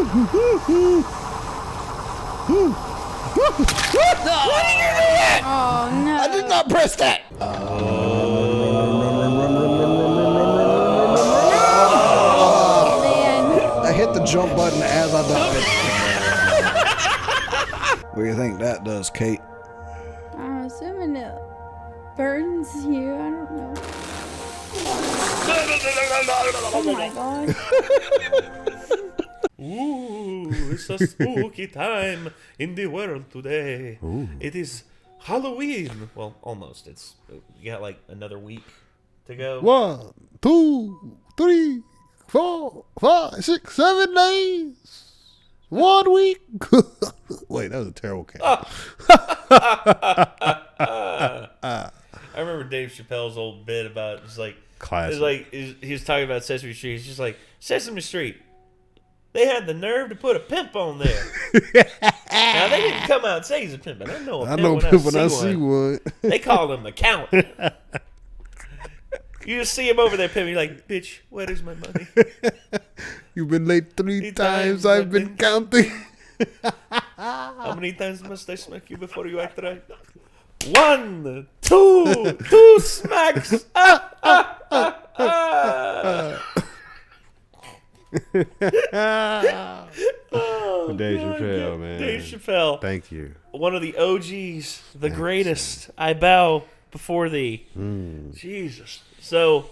Why did you do that? Oh, no. I did not press that. I hit the jump button as I died. What do you think that does, Kate? I'm assuming it burns you. I don't know. Oh my god. Ooh, it's a spooky time in the world today. Ooh. It is Halloween. Well, almost. You got like another week to go. 1, 2, 3, 4, 5, 6, 7 days. 1 week. Wait, that was a terrible cat. I remember Dave Chappelle's old bit about it's like Classic. It's like he was talking about Sesame Street. He's just like Sesame Street. They had the nerve to put a pimp on there. Now they didn't come out and say he's a pimp, but I know a pimp, when I see one. They call him the Count. You just see him over there pimping. You're like, bitch, where is my money? You've been late 3 times. I've been counting. How many times must I smack you before you act right? 1, 2 smacks. Dave Chappelle, man. Dave Chappelle. Thank you. One of the OGs, the greatest. I bow before thee. Jesus. So,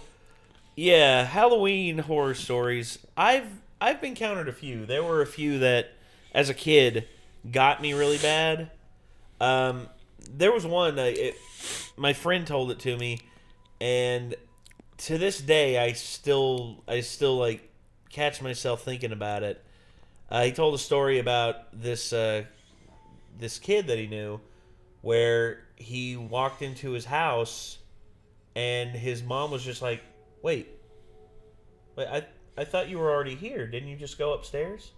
yeah, Halloween horror stories. I've encountered a few. There were a few that, as a kid, got me really bad. There was one. My friend told it to me, and to this day, I still like catch myself thinking about it. He told a story about this kid that he knew, where he walked into his house, and his mom was just like, "Wait, I thought you were already here. Didn't you just go upstairs?"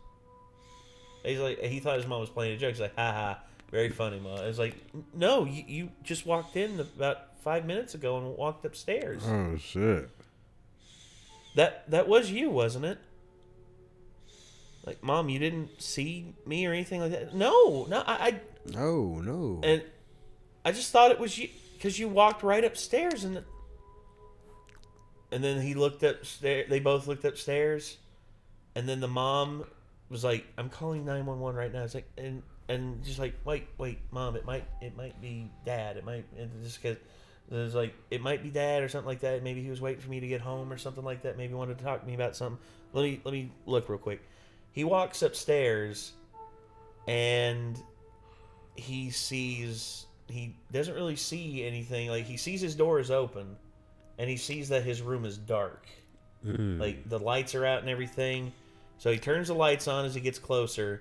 He's like, he thought his mom was playing a joke. He's like, "Ha ha, very funny, Mom." I was like, "No, you just walked in about 5 minutes ago and walked upstairs. Oh shit. That was you, wasn't it?" Like, Mom, you didn't see me or anything like that? No, I No. and I just thought it was you because you walked right upstairs and then he looked upstairs. They both looked upstairs, and then the mom was like, "I'm calling 911 right now." It's like and just like, wait, Mom, it might be Dad. It might just because it was like it might be Dad or something like that. Maybe he was waiting for me to get home or something like that. Maybe he wanted to talk to me about something. Let me look real quick. He walks upstairs, and he doesn't really see anything. Like, he sees his door is open, and he sees that his room is dark. Like, the lights are out and everything. So he turns the lights on as he gets closer.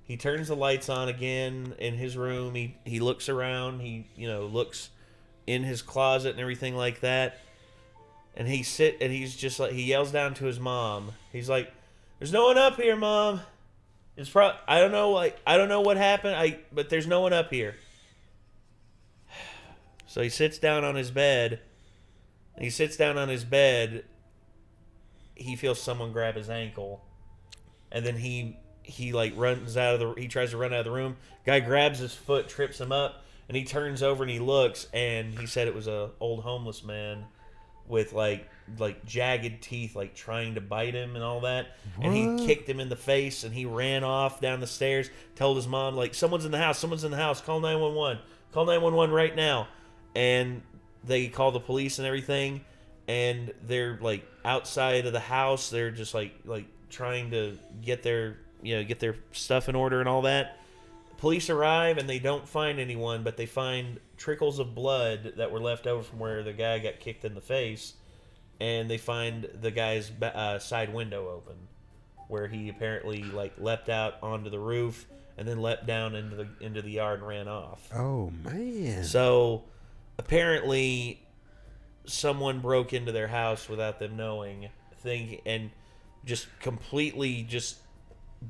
He turns the lights on again in his room. He looks around. He looks in his closet and everything like that. And he's just like, he yells down to his mom. He's like, "There's no one up here, Mom. It's I don't know what happened. But there's no one up here." So he sits down on his bed. He feels someone grab his ankle, and then he runs out of he tries to run out of the room. Guy grabs his foot, trips him up, and he turns over and he looks, and he said it was a old homeless man with like jagged teeth, like trying to bite him and all that. What? And he kicked him in the face, and he ran off down the stairs, told his mom, like, someone's in the house, call 911 right now. And they call the police and everything, and they're like outside of the house. They're just like trying to get their stuff in order and all that. Police arrive, and they don't find anyone, but they find trickles of blood that were left over from where the guy got kicked in the face, and they find the guy's side window open, where he apparently leapt out onto the roof and then leapt down into the yard and ran off. Oh man! So apparently, someone broke into their house without them knowing, and just completely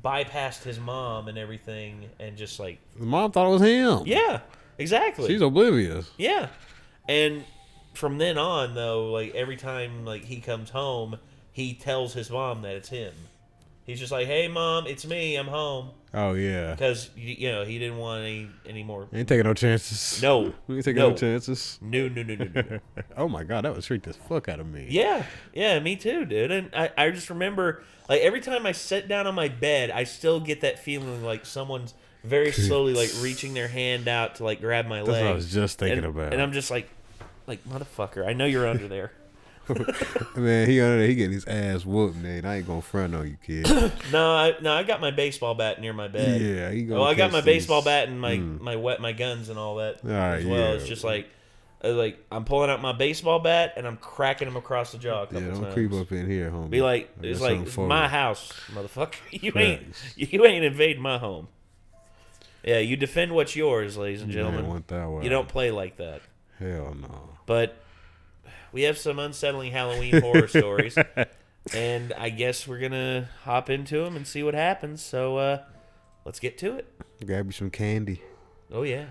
bypassed his mom and everything, and just like The mom thought it was him. Yeah, exactly. She's oblivious. Yeah, and from then on, though, like every time he comes home, he tells his mom that it's him. He's just like, "Hey, Mom, it's me. I'm home." Oh yeah. Because he didn't want any more. Ain't taking no chances. No. We ain't taking no chances. No. Oh my god, that would freak the fuck out of me. Yeah, me too, dude. And I just remember, like, every time I sit down on my bed, I still get that feeling like someone's very slowly, like, reaching their hand out to, like, grab my leg. That's what I was just thinking about. And I'm just like, motherfucker, I know you're under there. Man, he under there, he getting his ass whooped, man. I ain't gonna front on you, kid. No, I got my baseball bat near my bed. Yeah, he gonna. Oh, I got my catch baseball these- bat and my guns and all that Alright, as well. yeah. It's just like I'm pulling out my baseball bat and I'm cracking him across the jaw a couple Yeah, don't times. creep up in here, homie. Be like, I it's got like something it's for my you. house, motherfucker. Facts. You ain't invading my home. Yeah, you defend what's yours, ladies and gentlemen. Man, want that way. You don't play like that. Hell no. But we have some unsettling Halloween horror stories, and I guess we're gonna hop into them and see what happens. So let's get to it. Grab you some candy. Oh yeah,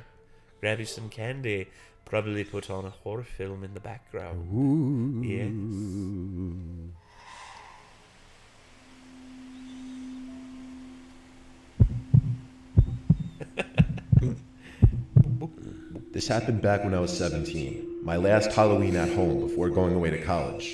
grab you some candy. Probably put on a horror film in the background. Ooh. Yes. This happened back when I was 17, my last Halloween at home before going away to college.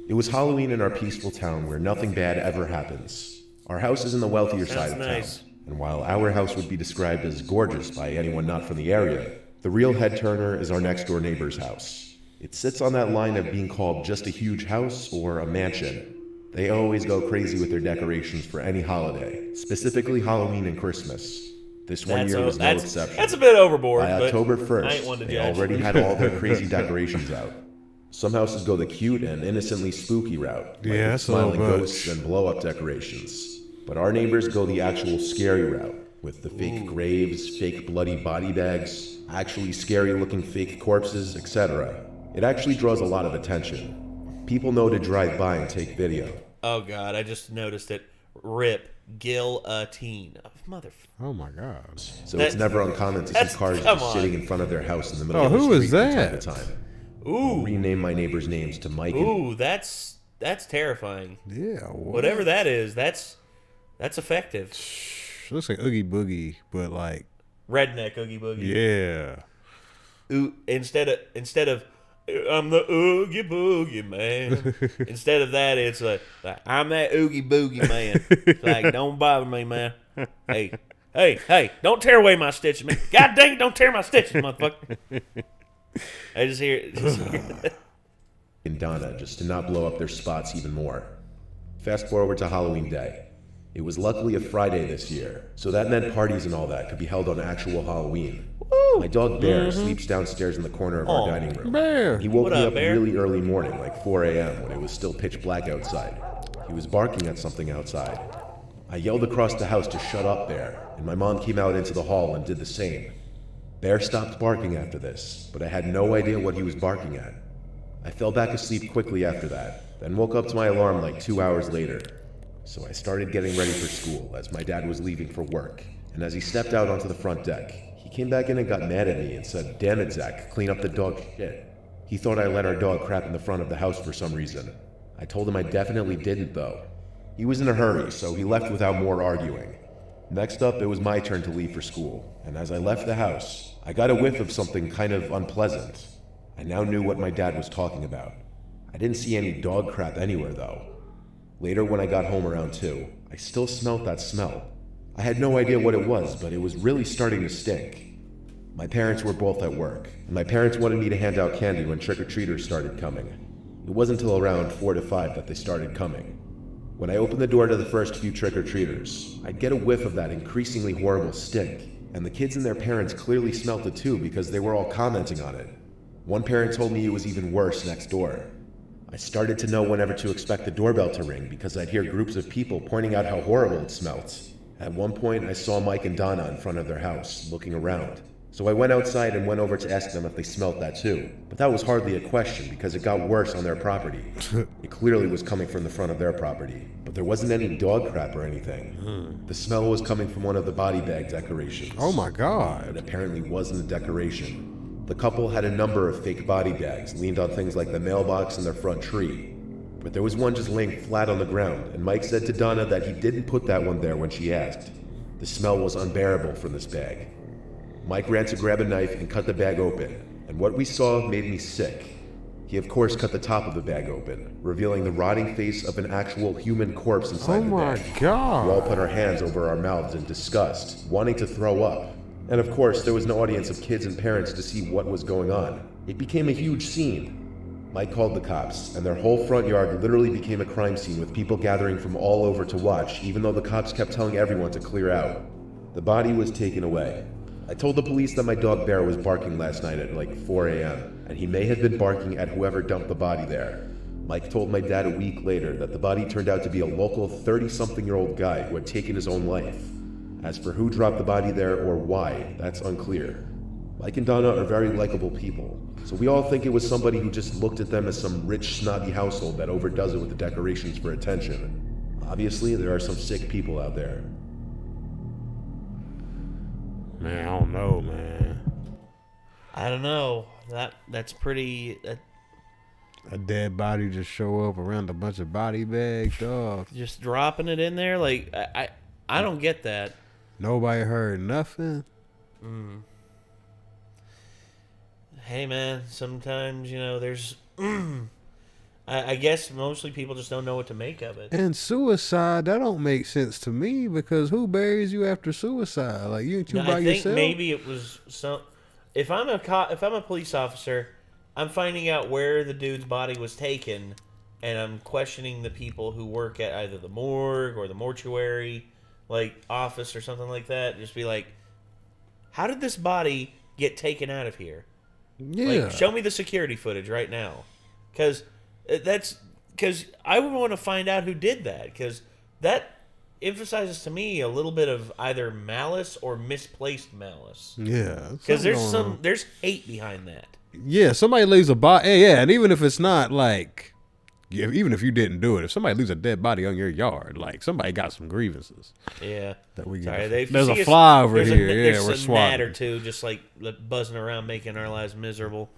It was Halloween in our peaceful town where nothing bad ever happens. Our house is in the wealthier side of nice. town, and while our house would be described as gorgeous by anyone not from the area, the real head turner is our next door neighbor's house. It sits on that line of being called just a huge house or a mansion. They always go crazy with their decorations for any holiday, specifically Halloween and Christmas. This one year was no exception. That's a bit overboard. By but October I ain't one 1st, to they judge. already had all their crazy decorations out. Some houses go the cute and innocently spooky route, like Yeah, with that's a little smiling much. ghosts and blow-up decorations. But our neighbors go the actual scary route, with the fake graves, fake bloody body bags, actually scary-looking fake corpses, etc. It actually draws a lot of attention. People know to drive by and take video. Oh God, I just noticed it. Rip guillotine. Mother. Oh my god. So it's never uncommon to see cars come just on. sitting in front of their house in the middle Oh, of the who is street from time that? to time. Ooh, I'll rename my neighbors' names to Mike and ooh, that's terrifying. Yeah. What? Whatever that is, that's effective. Looks like Oogie Boogie, but like, Redneck Oogie Boogie. yeah. Ooh, instead of I'm the Oogie Boogie man. Instead of that, it's like I'm that Oogie Boogie man. It's like, don't bother me, man. Hey, don't tear away my stitches, man. God dang it, don't tear my stitches, motherfucker. I just hear it. and Donna just to not blow up their spots even more. Fast forward to Halloween Day. It was luckily a Friday this year, so that meant parties and all that could be held on actual Halloween. My dog Bear sleeps downstairs in the corner of our dining room. Bear. He woke What me up, up Bear? really early morning, like 4 a.m. when it was still pitch black outside. He was barking at something outside. I yelled across the house to shut up, Bear, and my mom came out into the hall and did the same. Bear stopped barking after this, but I had no idea what he was barking at. I fell back asleep quickly after that, then woke up to my alarm like 2 hours later. So I started getting ready for school as my dad was leaving for work, and as he stepped out onto the front deck, he came back in and got mad at me and said, "Damn it, Zach, clean up the dog shit." He thought I let our dog crap in the front of the house for some reason. I told him I definitely didn't though. He was in a hurry, so he left without more arguing. Next up, it was my turn to leave for school, and as I left the house, I got a whiff of something kind of unpleasant. I now knew what my dad was talking about. I didn't see any dog crap anywhere though. Later when I got home around 2, I still smelled that smell. I had no idea what it was, but it was really starting to stink. My parents were both at work, and my parents wanted me to hand out candy when trick-or-treaters started coming. It wasn't until around 4 to 5 that they started coming. When I opened the door to the first few trick-or-treaters, I'd get a whiff of that increasingly horrible stink, and the kids and their parents clearly smelt it too because they were all commenting on it. One parent told me it was even worse next door. I started to know whenever to expect the doorbell to ring because I'd hear groups of people pointing out how horrible it smelt. At one point, I saw Mike and Donna in front of their house, looking around. So I went outside and went over to ask them if they smelt that too. But that was hardly a question because it got worse on their property. It clearly was coming from the front of their property, but there wasn't any dog crap or anything. The smell was coming from one of the body bag decorations. Oh my It god. apparently wasn't a decoration. The couple had a number of fake body bags leaned on things like the mailbox and their front tree. But there was one just laying flat on the ground, and Mike said to Donna that he didn't put that one there when she asked. The smell was unbearable from this bag. Mike ran to grab a knife and cut the bag open, and what we saw made me sick. He of course cut the top of the bag open, revealing the rotting face of an actual human corpse inside the bag. Oh my God. We all put our hands over our mouths in disgust, wanting to throw up. And of course, there was no audience of kids and parents to see what was going on. It became a huge scene. Mike called the cops, and their whole front yard literally became a crime scene with people gathering from all over to watch, even though the cops kept telling everyone to clear out. The body was taken away. I told the police that my dog Bear was barking last night at like 4 a.m., and he may have been barking at whoever dumped the body there. Mike told my dad a week later that the body turned out to be a local 30-something-year-old guy who had taken his own life. As for who dropped the body there or why, that's unclear. Mike and Donna are very likable people, so we all think it was somebody who just looked at them as some rich, snobby household that overdoes it with the decorations for attention. Obviously, there are some sick people out there. Man, I don't know, man. I don't know. That's pretty. A dead body just show up around a bunch of body bags, dog. Just dropping it in there, like I don't get that. Nobody heard nothing. Hey man, sometimes there's. I guess mostly people just don't know what to make of it. And suicide, that don't make sense to me because who buries you after suicide? Like you ain't you by I think yourself? maybe it was some. If I'm a police officer, I'm finding out where the dude's body was taken, and I'm questioning the people who work at either the morgue or the mortuary, like office or something like that. Just be like, how did this body get taken out of here? Yeah. Like, show me the security footage right now, because I would want to find out who did that, because that emphasizes to me a little bit of either malice or misplaced malice. Yeah. Because there's hate behind that. Yeah, somebody leaves a body. Yeah, and even if it's not like, even if you didn't do it, if somebody leaves a dead body on your yard, like somebody got some grievances. Yeah. That we Sorry, there's a fly over here. There's we're a swatting. gnat or two just like buzzing around, making our lives miserable.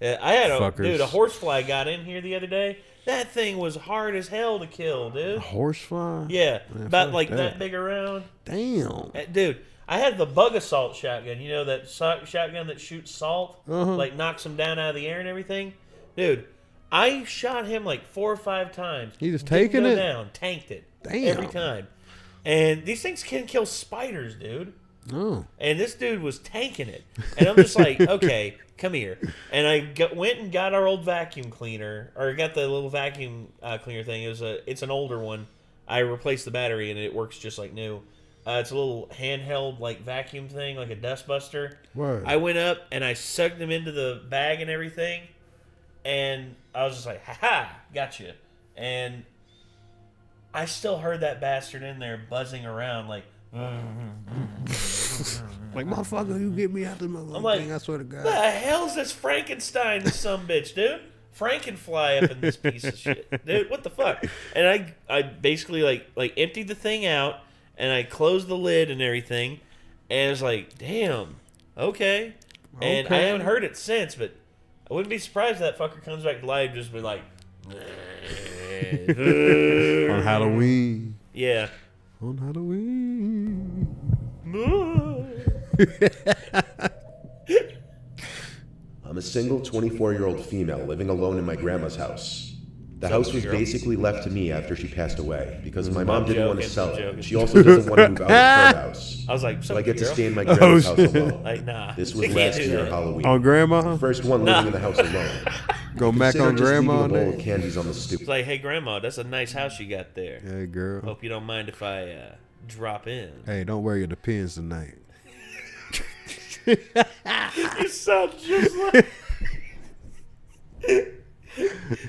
I had Fuckers. a horsefly got in here the other day. That thing was hard as hell to kill, dude. A horsefly? Yeah, Man, about fuck like that. that big around. Damn. Dude, I had the bug assault shotgun. You know that shotgun that shoots salt? Like knocks him down out of the air and everything? Dude, I shot him like 4 or 5 times. He just Didn't taking go it? down. Tanked it. Damn. Every time. And these things can kill spiders, dude. Oh. And this dude was tanking it. And I'm just like, okay, come here. And I went and got our old vacuum cleaner, or got the little vacuum cleaner thing. It's an older one. I replaced the battery and it works just like new. It's a little handheld like vacuum thing, like a dust buster. Word. I went up and I sucked them into the bag and everything. And I was just like, ha-ha, gotcha. And I still heard that bastard in there buzzing around like, like, motherfucker, you get me out the motherfucker. I'm like, thing, I swear to God. the hell's this Frankenstein, this sumbitch, dude? Frankenfly up in this piece of shit, dude. What the fuck? And I basically like emptied the thing out, and I closed the lid and everything, and it's like, damn, okay. And I haven't heard it since, but I wouldn't be surprised if that fucker comes back to life, just be like, On Halloween. yeah. On Halloween. I'm a single 24-year-old female living alone in my grandma's house. The house was basically left to me after she passed away because my mom didn't want to sell it. And she also doesn't want to move out of her house. I was like, So I get to girl? stay in my grandma's house alone. Like, nah. This was You can't last do year that. Halloween. On grandma? First one living in the house alone. Go back Consider on just grandma leaving all a bowl day? of candies on the stoop. It's like, hey, grandma, that's a nice house you got there. Hey, girl. Hope you don't mind if I drop in. Hey, don't wear your Depends tonight. You sound just like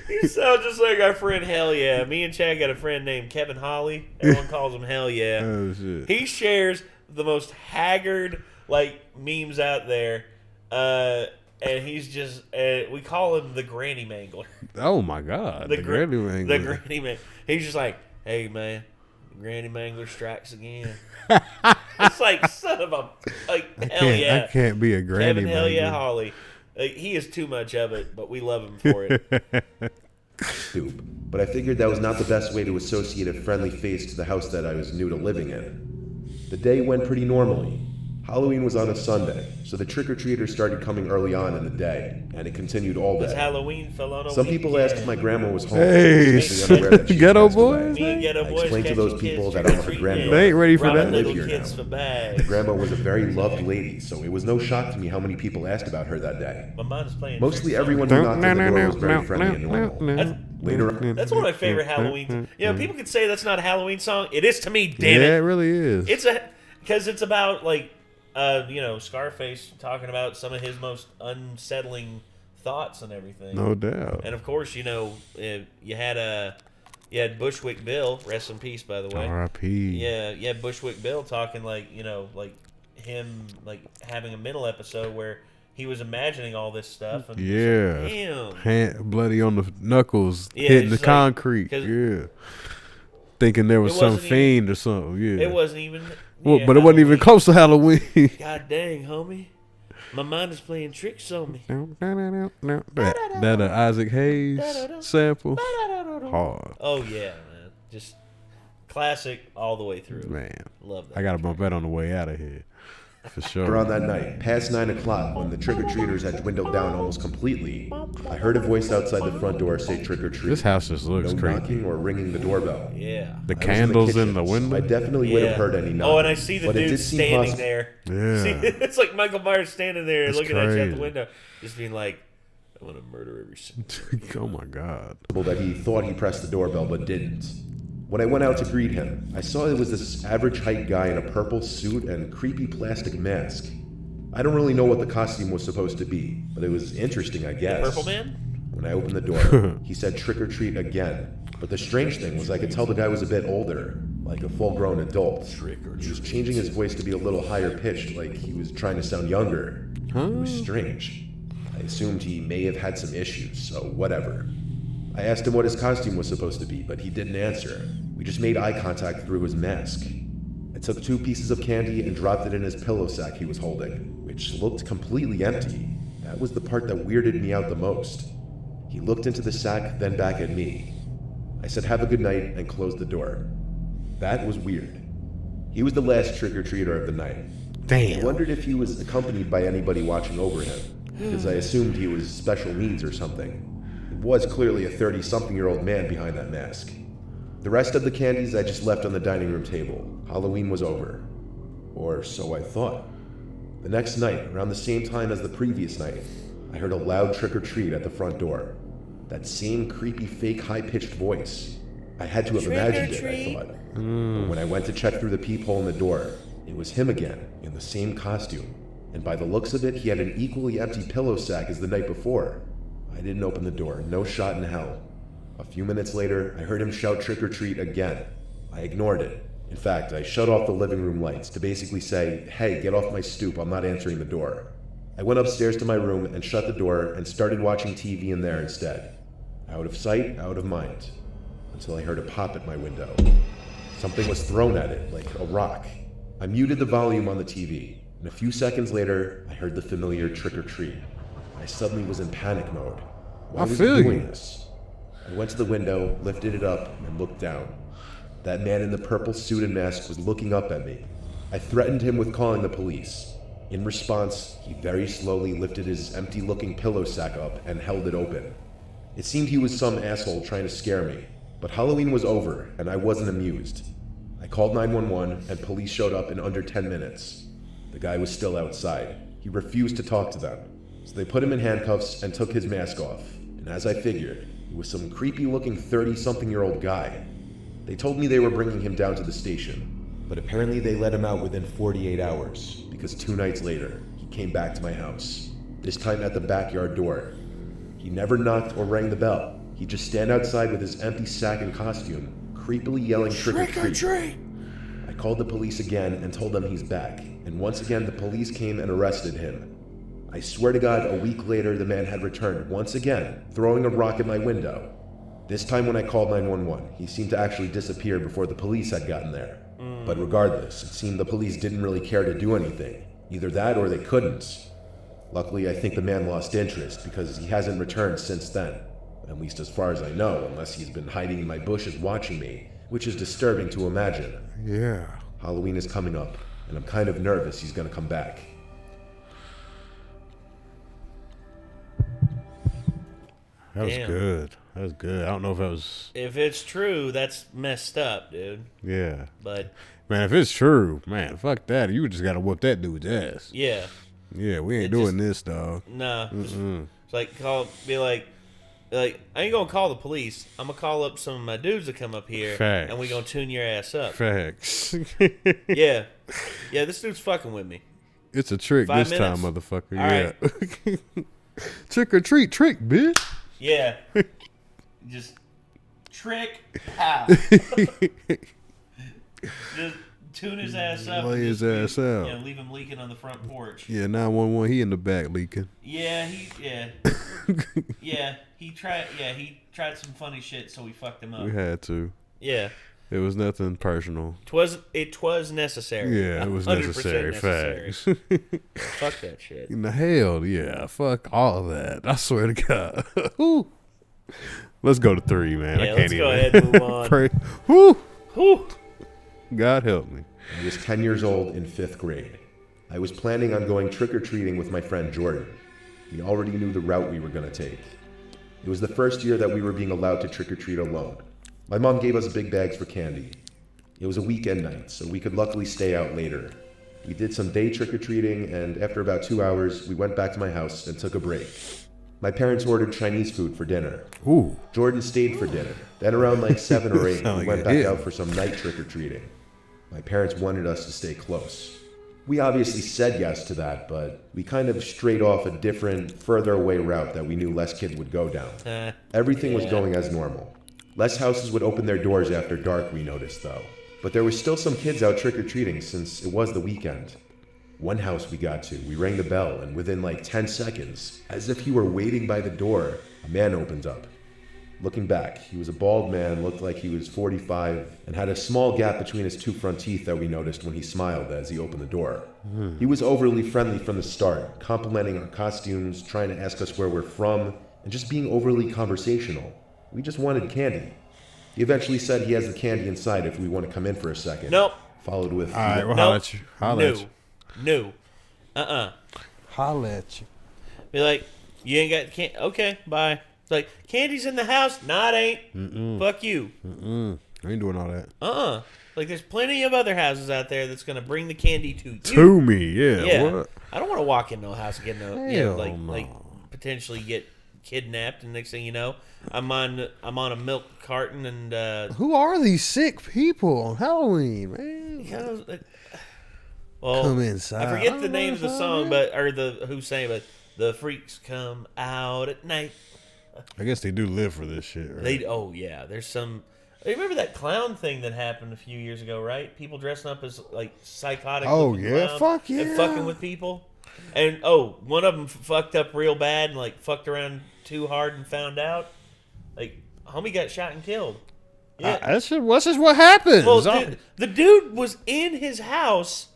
you sound just like our friend Hell Yeah. Me and Chad got a friend named Kevin Holly. Everyone calls him Hell Yeah. Oh, shit. He shares the most haggard like memes out there, and he's just we call him the Granny Mangler. Oh, my God. The Granny Mangler. The Granny Mangler. He's just like, hey man, the Granny Mangler strikes again. It's like son of a hell yeah. I can't be a Granny Kevin Hell Yeah Mangler. Holly. He is too much of it, but we love him for it. stoop, but I figured that was not the best way to associate a friendly face to the house that I was new to living in. The day went pretty normally. Halloween was on a Sunday, so the trick-or-treaters started coming early on in the day, and it continued all Because day. Halloween fell on a Some people weekend. asked if my grandma was home. Hey, especially unaware that she ghetto passed away. boys. Me and Ghetto I Boys explained to catching those people kids that I'm her trick-or-treating. granddaughter. They ain't ready for Robbing that. live little here kids now. for bags. Grandma was a very loved lady, so it was no shock to me how many people asked about her that day. My mind is playing. Mostly tricks on everyone me. who knocked on the door was very friendly and normal. Later on, That's one of my favorite Halloween. You know, people could say that's not a Halloween song. It is to me. Damn Yeah, it. it really is. It's because it's about like, Scarface talking about some of his most unsettling thoughts and everything. No doubt. And of course, you had Bushwick Bill, rest in peace, by the way. R.I.P. Yeah, you had Bushwick Bill talking like him like having a mental episode where he was imagining all this stuff. And Yeah. like, damn. Hand bloody on the knuckles, Yeah, hitting the it's like- concrete. 'cause Yeah. Thinking there was it some wasn't fiend or something. Yeah. It wasn't even. Well, yeah, but it wasn't even Halloween. close to Halloween. God dang, homie. My mind is playing tricks on me. that Isaac Hayes sample. Hard. Oh, yeah, man. Just classic all the way through. Man. Love that. I got to bump that on the way out of here. For sure. around that night, past 9 o'clock, when the trick-or-treaters had dwindled down almost completely, I heard a voice outside the front door say trick-or-treat. This house just looks No creepy. knocking or ringing the doorbell. Yeah. The I was candles in kitchen, the so window. I definitely would Yeah. have heard any knocking. Oh, and I see the but it dude did seem standing possible there. Yeah. See, it's like Michael Myers standing there That's looking at you out crazy. the window, just being like, I want to murder every single. Oh my God. that he thought he pressed the doorbell but didn't. When I went out to greet him, I saw it was this average height guy in a purple suit and creepy plastic mask. I don't really know what the costume was supposed to be, but it was interesting, I guess. Purple Man? When I opened the door, he said trick or treat again. But the strange thing was I could tell the guy was a bit older, like a full-grown adult. He was changing his voice to be a little higher pitched, like he was trying to sound younger. It was strange. I assumed he may have had some issues, so whatever. I asked him what his costume was supposed to be, but he didn't answer. We just made eye contact through his mask. I took 2 pieces of candy and dropped it in his pillow sack he was holding, which looked completely empty. That was the part that weirded me out the most. He looked into the sack, then back at me. I said have a good night and closed the door. That was weird. He was the last trick-or-treater of the night. I Damn. wondered if he was accompanied by anybody watching over him, because I assumed he was special needs or something. It was clearly a 30-something-year-old man behind that mask. The rest of the candies I just left on the dining room table. Halloween was over. Or so I thought. The next night, around the same time as the previous night, I heard a loud trick-or-treat at the front door. That same creepy, fake, high-pitched voice. I had to have imagined it, I thought. But when I went to check through the peephole in the door, it was him again, in the same costume. And by the looks of it, he had an equally empty pillow sack as the night before. I didn't open the door, no shot in hell. A few minutes later, I heard him shout trick-or-treat again. I ignored it. In fact, I shut off the living room lights to basically say, hey, get off my stoop, I'm not answering the door. I went upstairs to my room and shut the door and started watching TV in there instead. Out of sight, out of mind. Until I heard a pop at my window. Something was thrown at it, like a rock. I muted the volume on the TV, and a few seconds later, I heard the familiar trick-or-treat. I suddenly was in panic mode. Why was he doing this? I went to the window, lifted it up, and looked down. That man in the purple suit and mask was looking up at me. I threatened him with calling the police. In response, he very slowly lifted his empty-looking pillow sack up and held it open. It seemed he was some asshole trying to scare me, but Halloween was over, and I wasn't amused. I called 911, and police showed up in under 10 minutes. The guy was still outside. He refused to talk to them, so they put him in handcuffs and took his mask off, and as I figured, it was some creepy-looking 30-something-year-old guy. They told me they were bringing him down to the station, but apparently they let him out within 48 hours, because 2 nights later, he came back to my house, this time at the backyard door. He never knocked or rang the bell. He'd just stand outside with his empty sack and costume, creepily yelling trick-or-treat. I called the police again and told them he's back, and once again the police came and arrested him. I swear to God, a week later the man had returned once again, throwing a rock at my window. This time when I called 911, he seemed to actually disappear before the police had gotten there. But regardless, it seemed the police didn't really care to do anything. Either that or they couldn't. Luckily, I think the man lost interest because he hasn't returned since then. At least as far as I know, unless he's been hiding in my bushes watching me, which is disturbing to imagine. Yeah. Halloween is coming up, and I'm kind of nervous he's gonna come back. That was Damn. good. That was good. I don't know if that was... If it's true, that's messed up, dude. Yeah. But Man, if it's true, man, fuck that. You just gotta whoop that dude's ass. yeah, Yeah, we ain't It doing just- this, dog. nah. It's like be like I ain't gonna call the police. I'm gonna call up some of my dudes to come up here, Facts. and we gonna tune your ass up. Facts. Yeah, this dude's fucking with me. It's a trick 5 this minutes? time, motherfucker. All Yeah. Trick or treat, trick, bitch. Yeah, just trick pow. Just tune his ass up. Lay and his just ass out. Yeah, leave him leaking on the front porch. Yeah, 911, he in the back leaking. Yeah, he tried some funny shit, so we fucked him up. We had to. Yeah. It was nothing personal. It was necessary. Yeah, it was 100% necessary. Facts. Fuck that shit. In the hell, yeah. Fuck all of that. I swear to God. Whew. Let's go to 3, man. Yeah, I can't let's even. go ahead and move on. Pray. Whew. Whew. God help me. I was 10 years old in 5th grade. I was planning on going trick-or-treating with my friend Jordan. We already knew the route we were going to take. It was the first year that we were being allowed to trick-or-treat alone. My mom gave us big bags for candy. It was a weekend night, so we could luckily stay out later. We did some day trick-or-treating, and after about 2 hours, we went back to my house and took a break. My parents ordered Chinese food for dinner. Ooh. Jordan stayed for dinner. Then around like 7 or 8, Sound we like went a back hit. out for some night trick-or-treating. My parents wanted us to stay close. We obviously said yes to that, but we kind of strayed off a different, further away route that we knew less kids would go down. Everything was going as normal. Less houses would open their doors after dark, we noticed though. But there were still some kids out trick-or-treating since it was the weekend. One house we got to, we rang the bell, and within like 10 seconds, as if he were waiting by the door, a man opened up. Looking back, he was a bald man, looked like he was 45, and had a small gap between his 2 front teeth that we noticed when he smiled as he opened the door. He was overly friendly from the start, complimenting our costumes, trying to ask us where we're from, and just being overly conversational. We just wanted candy. He eventually said he has the candy inside if we want to come in for a second. Nope. Followed with, All right, well, Nope. holla at you. Holla at you. No. Holla at you. Be like, you ain't got candy. Okay, bye. It's like, candy's in the house. Nah, it ain't. Fuck you. I ain't doing all that. Like, there's plenty of other houses out there that's going to bring the candy to you. To me, yeah. Yeah. What? I don't want to walk into a house and get Hell like no. potentially get kidnapped, and next thing you know, I'm on a milk carton and Who are these sick people on Halloween, man? well, Come inside. I forget the name of the song, but who sang it, but the freaks come out at night. I guess they do live for this shit, right? There's some. Remember that clown thing that happened a few years ago, right? People dressing up as like psychotic. Oh, looking yeah? clowns Fuck and yeah. fucking with people. And one of them fucked up real bad and like fucked around too hard and found out. Like, homie got shot and killed. Yeah. That's just what happens. Well, the dude was in his house,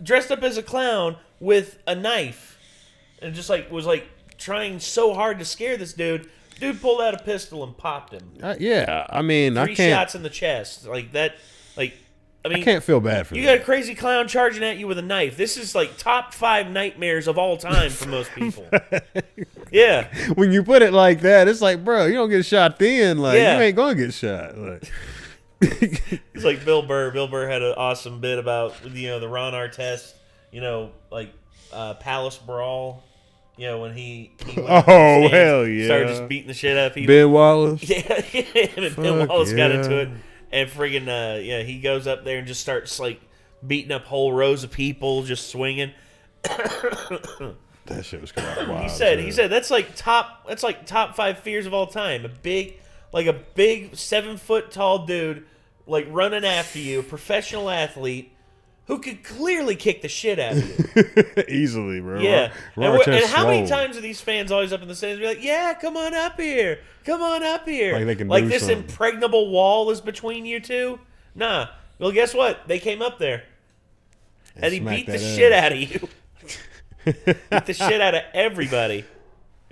dressed up as a clown with a knife, and just like was like trying so hard to scare this dude. Dude pulled out a pistol and popped him. Yeah, I mean, 3 I can't. shots in the chest, like that. Like, I mean, I can't feel bad for you them. got a crazy clown charging at you with a knife. This is like top 5 nightmares of all time for most people. Yeah. When you put it like that, it's like, bro, you don't get shot then. Like, Yeah. you ain't gonna get shot. Like, It's like Bill Burr. Bill Burr had an awesome bit about the Ron Artest, like Palace Brawl. When he went up Oh, on stage, hell yeah. started just beating the shit out of people. Ben Wallace. Yeah, him and Ben Fuck Wallace got yeah. into it, and friggin' he goes up there and just starts like beating up whole rows of people, just swinging. That shit was kind of wild. He said that's like top 5 fears of all time. A big 7-foot tall dude like running after you, a professional athlete who could clearly kick the shit out of you. Easily, bro. Yeah. Ron And how many slow. times are these fans always up in the stands be like, yeah, come on up here. Come on up here. Like they can do this something. impregnable wall is between you two? Nah. Well, guess what? They came up there. And he smack beat the that shit ass. out of you. Beat the shit out of everybody.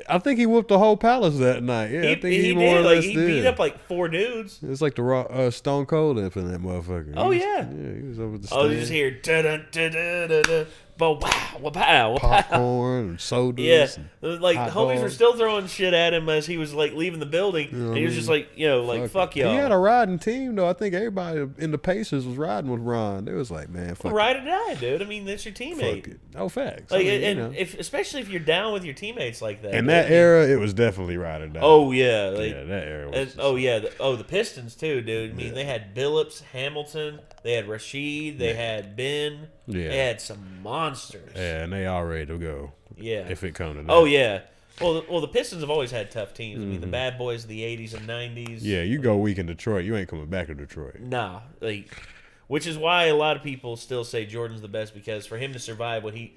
I think he whooped the whole palace that night. Yeah, I think he more or less he did. beat up like 4 dudes. It's like the Stone Cold in that motherfucker. Oh, Yeah, he was over the stand. Oh, you just hear da-da-da-da-da-da. But wow, popcorn and sodas. Yeah, and like hot homies were dogs. still throwing shit at him as he was like leaving the building, and he was just like, fuck y'all. He had a riding team though. I think everybody in the Pacers was riding with Ron. They was like, man, fuck ride or die, dude. I mean, that's your Fuck teammate. it. Oh, facts. Like, I mean, and especially if you're down with your teammates like that. in that era, it was definitely ride or die. Oh yeah, like, yeah, that era was. and, just- oh yeah, the Pistons too, dude. I mean, they had Billups, Hamilton, they had Rashid, they had Ben. Yeah. They had some monsters. Yeah, and they all ready to go. Yeah. If it comes to that. Oh yeah. Well, the Pistons have always had tough teams. I mean, the bad boys of the '80s and '90s. Yeah, you go weak in Detroit, you ain't coming back to Detroit. Nah, like, which is why a lot of people still say Jordan's the best, because for him to survive the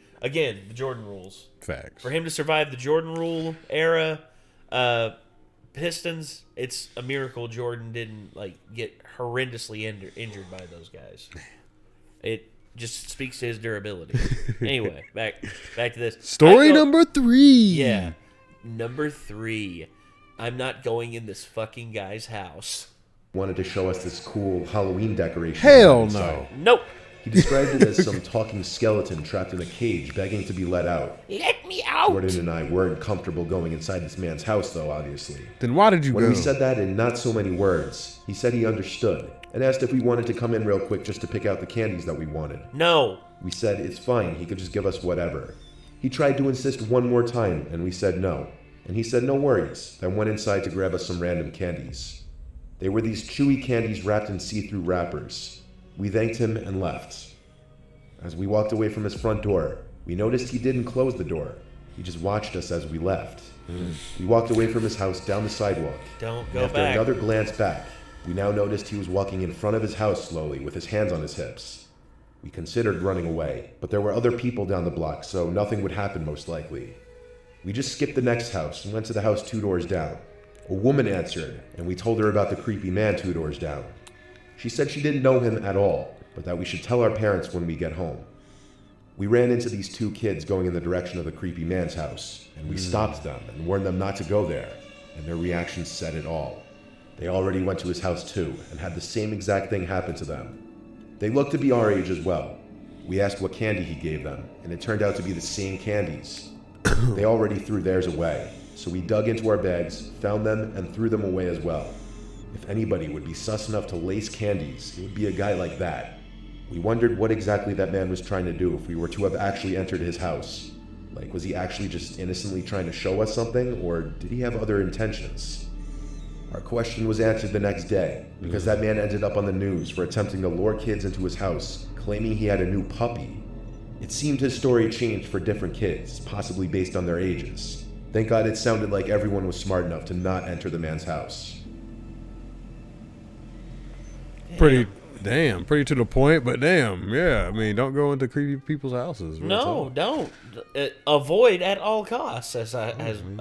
Jordan rules. Facts. For him to survive the Jordan rule era, Pistons, it's a miracle Jordan didn't like get horrendously injured by those guys. It just speaks to his durability. Anyway, back to this Story number 3. Yeah, number 3. I'm not going in this fucking guy's house. Wanted to show us this cool Halloween decoration. Hell inside. no. Nope. He described it as some talking skeleton trapped in a cage begging to be let out. Let me out. Jordan and I weren't comfortable going inside this man's house, though, obviously. Then why did you When go? we said that in not so many words, he said he understood and asked if we wanted to come in real quick just to pick out the candies that we wanted. No. We said it's fine, he could just give us whatever. He tried to insist one more time, and we said no. And he said no worries, then went inside to grab us some random candies. They were these chewy candies wrapped in see-through wrappers. We thanked him and left. As we walked away from his front door, we noticed he didn't close the door. He just watched us as we left. We walked away from his house down the sidewalk. Don't And go after back. another glance back, we now noticed he was walking in front of his house slowly with his hands on his hips. We considered running away, but there were other people down the block, so nothing would happen most likely. We just skipped the next house and went to the house 2 doors down. A woman answered, and we told her about the creepy man 2 doors down. She said she didn't know him at all, but that we should tell our parents when we get home. We ran into these 2 kids going in the direction of the creepy man's house, and we stopped them and warned them not to go there, and their reaction said it all. They already went to his house too, and had the same exact thing happen to them. They looked to be our age as well. We asked what candy he gave them, and it turned out to be the same candies. They already threw theirs away, so we dug into our bags, found them, and threw them away as well. If anybody would be sus enough to lace candies, it would be a guy like that. We wondered what exactly that man was trying to do if we were to have actually entered his house. Like, was he actually just innocently trying to show us something, or did he have other intentions? Our question was answered the next day, because that man ended up on the news for attempting to lure kids into his house, claiming he had a new puppy. It seemed his story changed for different kids, possibly based on their ages. Thank God it sounded like everyone was smart enough to not enter the man's house. Pretty to the point, but damn, yeah. I mean, don't go into creepy people's houses. real No, talk. don't. Avoid at all costs, as I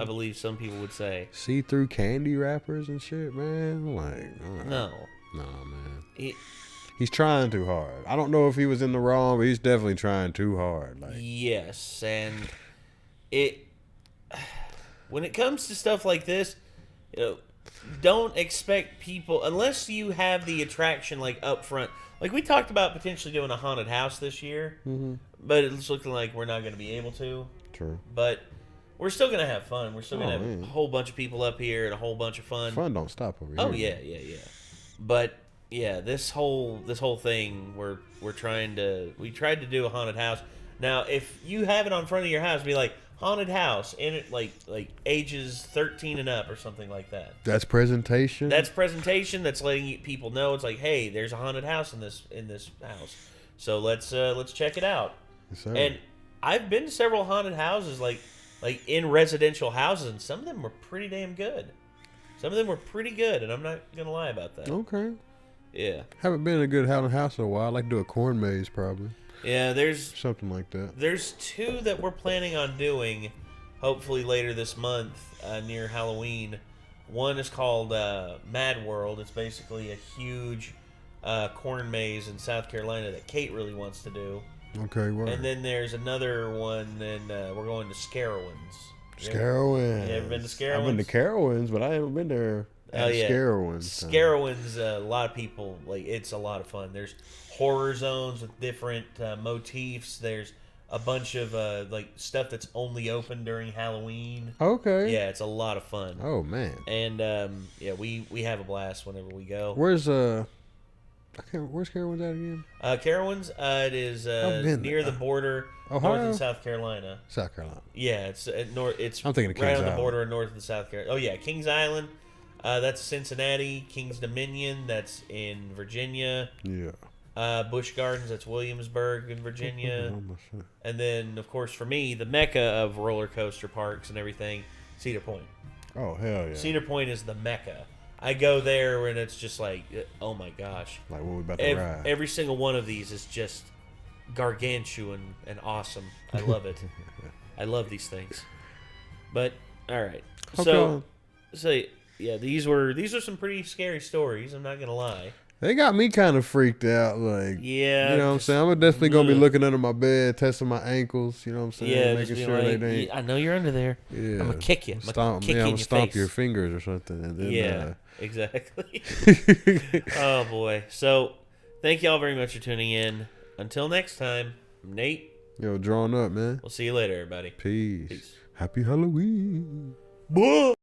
believe some people would say. See-through candy wrappers and shit, man. Like, No. man. He's trying too hard. I don't know if he was in the wrong, but he's definitely trying too hard. Like, Yes, and when it comes to stuff like this, don't expect people, unless you have the attraction like up front. Like we talked about potentially doing a haunted house this year, but it's looking like we're not going to be able to. true. But we're still going to have fun. We're still going to have man. a whole bunch of people up here and a whole bunch of fun. Fun don't stop over here. Oh yeah. But yeah, this whole thing we tried to do a haunted house. Now, if you have it on front of your house, be like haunted house in it, like ages 13 and up or something like that. That's presentation. That's presentation. That's letting people know it's like, hey, there's a haunted house in this house. So let's check it out. Yes, sir. And I've been to several haunted houses, like in residential houses, and some of them were pretty damn good. Some of them were pretty good, and I'm not gonna lie about that. Okay. Yeah. Haven't been in a good haunted house in a while. I'd like to do a corn maze probably. Yeah, there's Something like that. There's 2 that we're planning on doing, hopefully later this month, near Halloween. One is called Mad World. It's basically a huge corn maze in South Carolina that Kate really wants to do. Okay, well. And then there's another one, and we're going to Scarowinds. Scarowinds. You ever been to I've been to Scarowinds? Carowinds, but I haven't been there. Oh, yeah. Scarowinds. Scarowinds, a lot of people, like, it's a lot of fun. There's horror zones with different motifs. There's a bunch of, like, stuff that's only open during Halloween. Okay. Yeah, it's a lot of fun. Oh man. And, yeah, we have a blast whenever we go. Where's Carowinds at again? Carowinds, it is been near there. the border, Ohio? north of South Carolina. South Carolina. Yeah, it's it's I'm thinking of right Kings on the Island. border of north of South Carolina. Oh yeah, Kings Island, that's Cincinnati. Kings Dominion, that's in Virginia. Yeah. Busch Gardens, that's Williamsburg in Virginia. And then, of course, for me, the mecca of roller coaster parks and everything, Cedar Point. Oh hell yeah. Cedar Point is the mecca. I go there and it's just like, oh my gosh. Like what we about to ride. Every single one of these is just gargantuan and awesome. I love it. I love these things. But all right, so yeah, these are some pretty scary stories. I'm not gonna lie. They got me kind of freaked out. Like, Yeah, you know what I'm saying? I'm definitely gonna be looking under my bed, testing my ankles. You know what I'm saying? Yeah, making just sure like, they ain't. I know you're under there. Yeah, I'm gonna kick you. I'm gonna kick you in your stomp face. your fingers or something. And then, Yeah, exactly. Oh boy. So, thank y'all very much for tuning in. Until next time, I'm Nate. Yo, drawing up, man. We'll see you later, everybody. Peace. Peace. Happy Halloween. Bye.